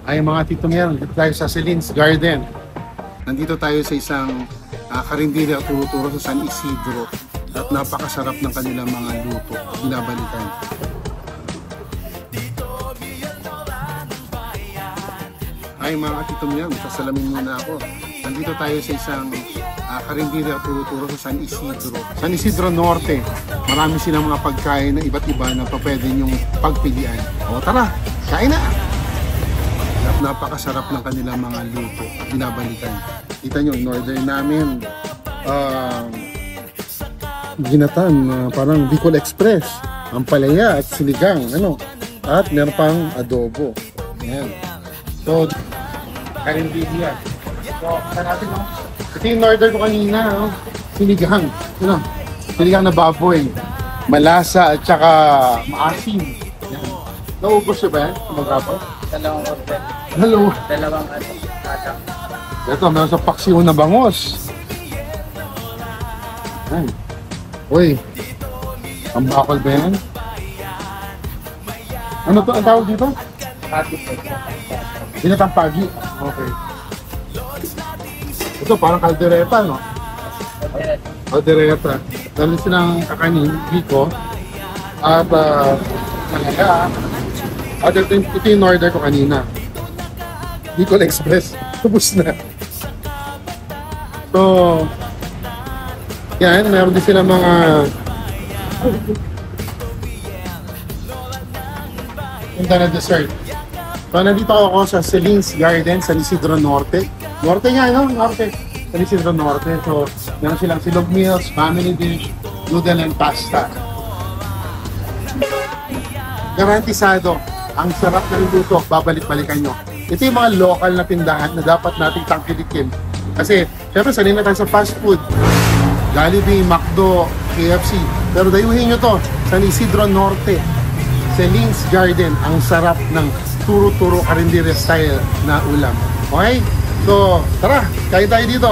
Ay mga Tito Mer, dito tayo sa Celine's Garden. Nandito tayo sa isang karinderya at turuturo sa San Isidro. At napakasarap ng kanilang mga luto. Binabalikan. Ay mga Tito Mer, sasalamin muna ako. Nandito tayo sa isang karinderya at turuturo sa San Isidro. San Isidro Norte. Marami silang mga pagkain na iba't iba na pwede nyong pagpilian. O tara, kain na! Napakasarap ng kanilang mga luto. Binabalikan. Kita nyo, in order namin ginatan, parang Bicol Express, ampalaya at sinigang, at meron pang adobo. Ayan. So, karinderya. So, saan natin, ito yung order ko kanina, sinigang. Sinigang na baboy. Malasa at saka maasim. Ayan. Naubos siya ba yan? Mag-apos? Dalawang order. Dalawang Atang. Ito, meron sa paksiw na bangos. Ay. Uy. Ang bakal ba yan? Ano to? Ang tawag dito? Pati po. Binatang pagi. Okay. Ito, parang kaldereta, no? Kaldereta. Meron silang kakanin, biko. At, talaga. At ito yung order ko kanina. Bicol Express. Tapos na. So, yan. Meron din sila mga punta na dessert. So, nandito ako sa Celine's Garden, San Isidro Norte. Norte nga, no? Norte. San Isidro Norte. So, meron silang silog meals, family dish, noodle and pasta. Garantisado. Ang sarap ng luto, babalik-balikan nyo. Ito yung mga local na tindahan na dapat nating tangkilikin. Kasi, syempre, sanay na tayo sa fast food. Jollibee, McDo, KFC. Pero dayuhin nyo to, San Isidro Norte, Celine's Garden. Ang sarap ng turo-turo karinderya style na ulam. Okay? So, tara, kain tayo dito.